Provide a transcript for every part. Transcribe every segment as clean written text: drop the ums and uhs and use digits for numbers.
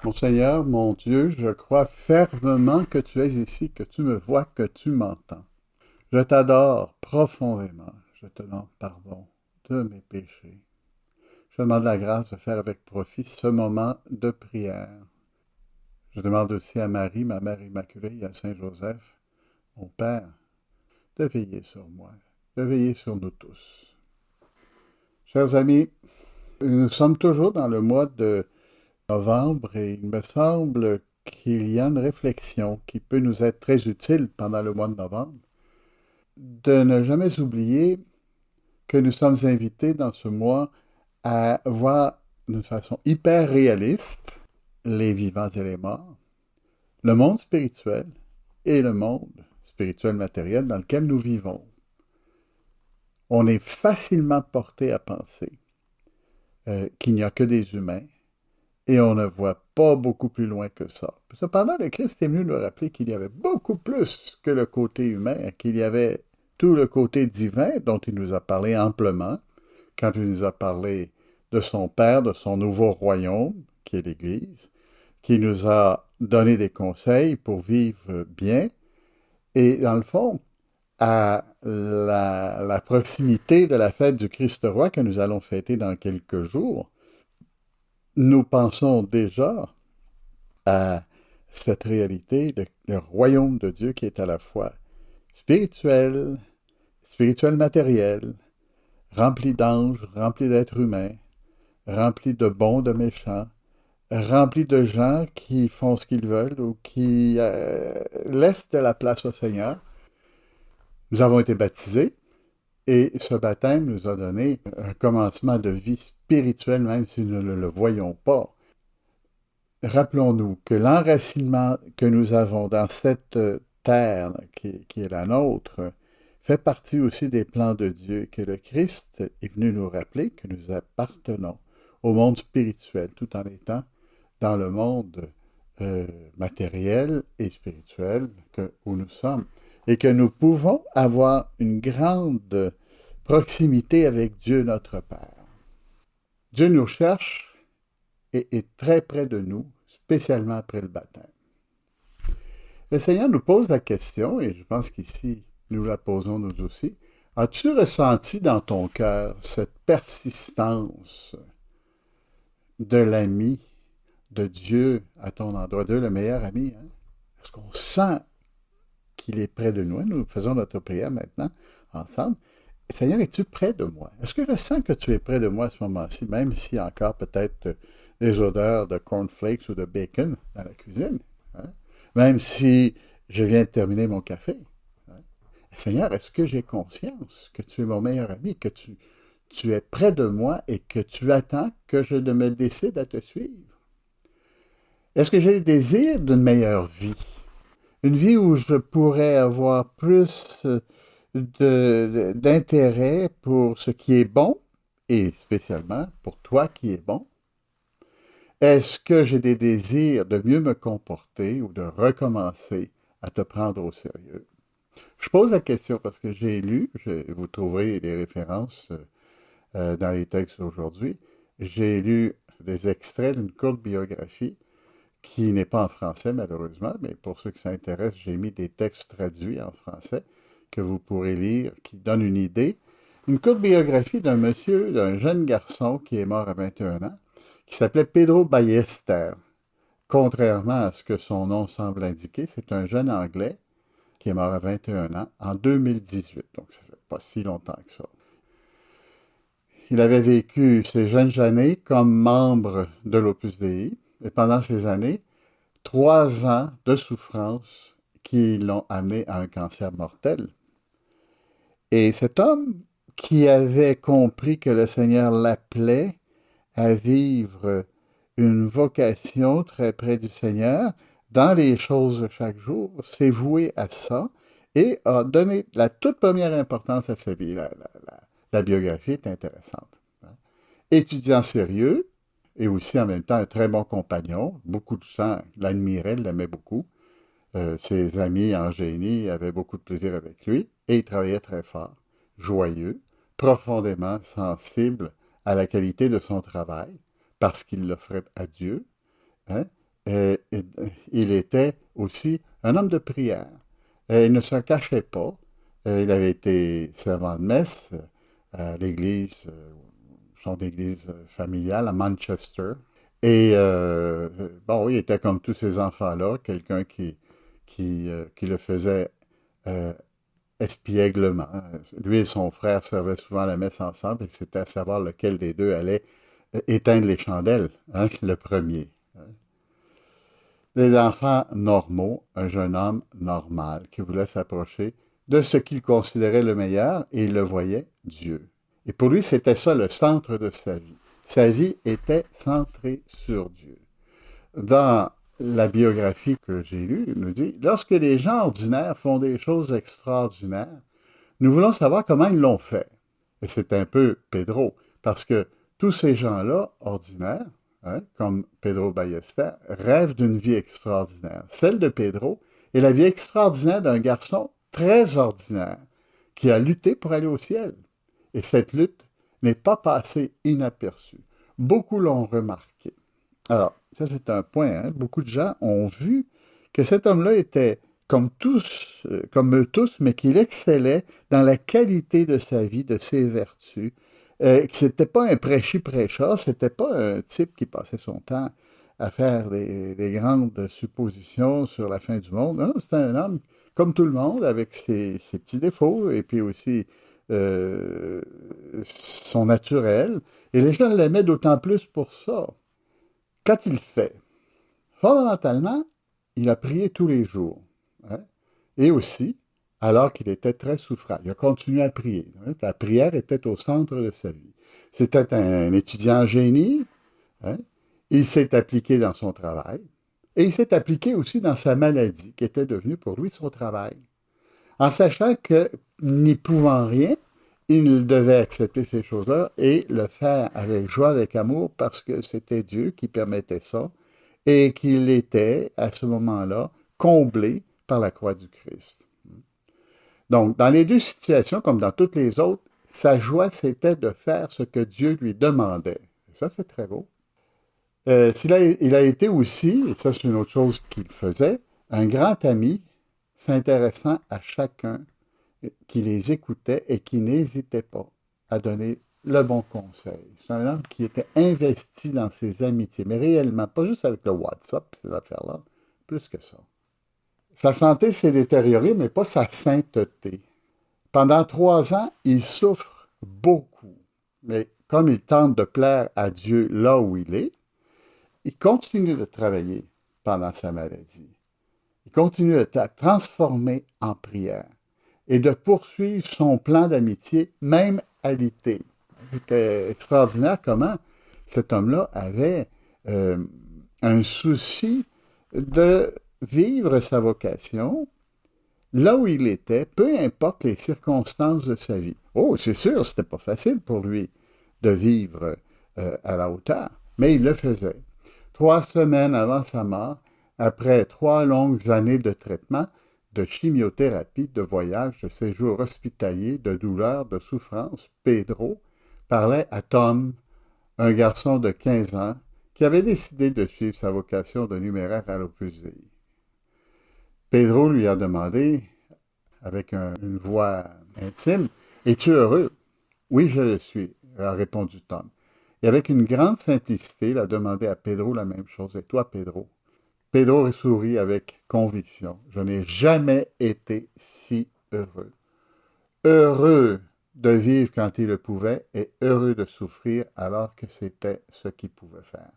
Mon Seigneur, mon Dieu, je crois fermement que tu es ici, que tu me vois, que tu m'entends. Je t'adore profondément. Je te demande pardon de mes péchés. Je demande la grâce de faire avec profit ce moment de prière. Je demande aussi à Marie, ma mère immaculée, et à Saint Joseph, mon Père, de veiller sur moi, de veiller sur nous tous. Chers amis, nous sommes toujours dans le mois de novembre et il me semble qu'il y a une réflexion qui peut nous être très utile pendant le mois de novembre, de ne jamais oublier que nous sommes invités dans ce mois à voir d'une façon hyper réaliste les vivants et les morts, le monde spirituel et le monde spirituel matériel dans lequel nous vivons. On est facilement porté à penser qu'il n'y a que des humains et on ne voit pas beaucoup plus loin que ça. Cependant, le Christ est venu nous rappeler qu'il y avait beaucoup plus que le côté humain, qu'il y avait tout le côté divin dont il nous a parlé amplement, quand il nous a parlé de son Père, de son nouveau royaume, qui est l'Église, qui nous a donné des conseils pour vivre bien. Et dans le fond, à la proximité de la fête du Christ roi que nous allons fêter dans quelques jours, nous pensons déjà à cette réalité, le royaume de Dieu qui est à la fois spirituel, spirituel matériel, rempli d'anges, rempli d'êtres humains, rempli de bons, de méchants, rempli de gens qui font ce qu'ils veulent ou qui laissent de la place au Seigneur. Nous avons été baptisés et ce baptême nous a donné un commencement de vie spirituelle, même si nous ne le voyons pas. Rappelons-nous que l'enracinement que nous avons dans cette terre qui est la nôtre fait partie aussi des plans de Dieu, que le Christ est venu nous rappeler que nous appartenons au monde spirituel tout en étant dans le monde matériel et spirituel où nous sommes. Et que nous pouvons avoir une grande proximité avec Dieu notre Père. Dieu nous cherche et est très près de nous, spécialement après le baptême. Le Seigneur nous pose la question, et je pense qu'ici nous la posons nous aussi. As-tu ressenti dans ton cœur cette persistance de l'ami de Dieu à ton endroit, Dieu le meilleur ami? Hein? Est-ce qu'on sent qu'il est près de nous? Nous faisons notre prière maintenant ensemble. Seigneur, es-tu près de moi? Est-ce que je sens que tu es près de moi à ce moment-ci, même s'il y a encore peut-être des odeurs de cornflakes ou de bacon dans la cuisine? Hein? Même si je viens de terminer mon café? Hein? Seigneur, est-ce que j'ai conscience que tu es mon meilleur ami, que tu es près de moi et que tu attends que je me décide à te suivre? Est-ce que j'ai le désir d'une meilleure vie? Une vie où je pourrais avoir plus d'intérêt pour ce qui est bon et spécialement pour toi qui es bon? Est-ce que j'ai des désirs de mieux me comporter ou de recommencer à te prendre au sérieux? Je pose la question parce que j'ai lu, vous trouverez des références dans les textes d'aujourd'hui, j'ai lu des extraits d'une courte biographie qui n'est pas en français malheureusement, mais pour ceux qui s'intéressent, j'ai mis des textes traduits en français que vous pourrez lire, qui donnent une idée. Une courte biographie d'un monsieur, d'un jeune garçon qui est mort à 21 ans, qui s'appelait Pedro Ballester. Contrairement à ce que son nom semble indiquer, c'est un jeune Anglais qui est mort à 21 ans en 2018, donc ça fait pas si longtemps que ça. Il avait vécu ses jeunes années comme membre de l'Opus Dei, et pendant ces années, 3 ans de souffrance qui l'ont amené à un cancer mortel. Et cet homme qui avait compris que le Seigneur l'appelait à vivre une vocation très près du Seigneur dans les choses de chaque jour, s'est voué à ça et a donné la toute première importance à sa vie. La biographie est intéressante. Hein. Étudiant sérieux et aussi en même temps un très bon compagnon. Beaucoup de gens l'admiraient, l'aimaient beaucoup. Ses amis en génie avaient beaucoup de plaisir avec lui et il travaillait très fort, joyeux, profondément sensible à la qualité de son travail parce qu'il l'offrait à Dieu, hein, il était aussi un homme de prière. Il ne se cachait pas. Il avait été servant de messe à l'église, son église familiale à Manchester. Et bon, il était comme tous ces enfants-là, quelqu'un qui le faisait euh, espièglement. Lui et son frère servaient souvent la messe ensemble et c'était à savoir lequel des deux allait éteindre les chandelles, hein, le premier. Des enfants normaux, un jeune homme normal qui voulait s'approcher de ce qu'il considérait le meilleur et il le voyait Dieu. Et pour lui, c'était ça le centre de sa vie. Sa vie était centrée sur Dieu. Dans la biographie que j'ai lue, il nous dit, lorsque les gens ordinaires font des choses extraordinaires, nous voulons savoir comment ils l'ont fait. Et c'est un peu Pedro, parce que tous ces gens-là, ordinaires, hein, comme Pedro Ballester, rêvent d'une vie extraordinaire. Celle de Pedro est la vie extraordinaire d'un garçon très ordinaire qui a lutté pour aller au ciel. Et cette lutte n'est pas passée inaperçue. Beaucoup l'ont remarqué. Alors, ça c'est un point, hein. Beaucoup de gens ont vu que cet homme-là était comme tous, comme eux tous, mais qu'il excellait dans la qualité de sa vie, de ses vertus, que c'était pas un prêchi-prêcha, c'était pas un type qui passait son temps à faire des grandes suppositions sur la fin du monde. Non, c'était un homme comme tout le monde, avec ses petits défauts et puis aussi euh, son naturel. Et les gens l'aimaient d'autant plus pour ça. Qu'a-t-il fait? Fondamentalement, il a prié tous les jours, hein, et aussi alors qu'il était très souffrant. Il a continué à prier, hein. La prière était au centre de sa vie. C'était un étudiant génie, hein. Il s'est appliqué dans son travail et il s'est appliqué aussi dans sa maladie qui était devenue pour lui son travail. En sachant que, n'y pouvant rien, il devait accepter ces choses-là et le faire avec joie, avec amour, parce que c'était Dieu qui permettait ça et qu'il était, à ce moment-là, comblé par la croix du Christ. Donc, dans les deux situations, comme dans toutes les autres, sa joie, c'était de faire ce que Dieu lui demandait. Et ça, c'est très beau. Il a été aussi, et ça c'est une autre chose qu'il faisait, un grand ami s'intéressant à chacun qui les écoutait et qui n'hésitait pas à donner le bon conseil. C'est un homme qui était investi dans ses amitiés, mais réellement, pas juste avec le WhatsApp, ces affaires-là, plus que ça. Sa santé s'est détériorée, mais pas sa sainteté. Pendant 3 ans, il souffre beaucoup, mais comme il tente de plaire à Dieu là où il continue de travailler pendant sa maladie. Il continue de transformer en prière et de poursuivre son plan d'amitié, même alité. C'était extraordinaire comment cet homme-là avait euh, un souci de vivre sa vocation là où il était, peu importe les circonstances de sa vie. Oh, c'est sûr, c'était pas facile pour lui de vivre à la hauteur, mais il le faisait. 3 semaines avant sa mort, après 3 longues années de traitement, de chimiothérapie, de voyage, de séjour hospitalier, de douleur, de souffrance, Pedro parlait à Tom, un garçon de 15 ans qui avait décidé de suivre sa vocation de numéraire à l'Opus Dei. Pedro lui a demandé, avec une voix intime, es-tu heureux? Oui, je le suis, a répondu Tom. Et avec une grande simplicité, il a demandé à Pedro la même chose. Et toi, Pedro? Pedro sourit avec conviction. Je n'ai jamais été si heureux. Heureux de vivre quand il le pouvait et heureux de souffrir alors que c'était ce qu'il pouvait faire.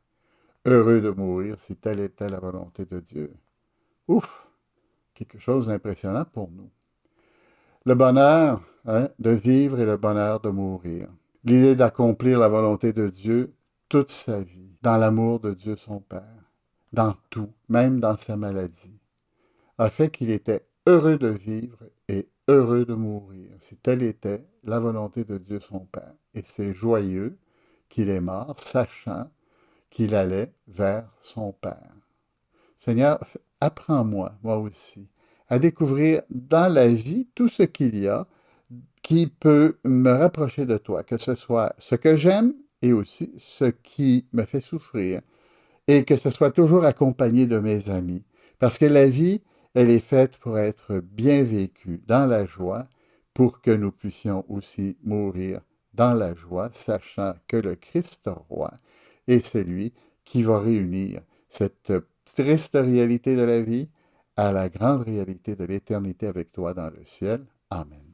Heureux de mourir si telle était la volonté de Dieu. Ouf! Quelque chose d'impressionnant pour nous. Le bonheur, hein, de vivre et le bonheur de mourir. L'idée d'accomplir la volonté de Dieu toute sa vie, dans l'amour de Dieu son Père, dans tout, même dans sa maladie, a fait qu'il était heureux de vivre et heureux de mourir, si telle était la volonté de Dieu son Père. Et c'est joyeux qu'il est mort, sachant qu'il allait vers son Père. Seigneur, apprends-moi, moi aussi, à découvrir dans la vie tout ce qu'il y a qui peut me rapprocher de toi, que ce soit ce que j'aime et aussi ce qui me fait souffrir, et que ce soit toujours accompagné de mes amis. Parce que la vie, elle est faite pour être bien vécue dans la joie, pour que nous puissions aussi mourir dans la joie, sachant que le Christ roi est celui qui va réunir cette triste réalité de la vie à la grande réalité de l'éternité avec toi dans le ciel. Amen.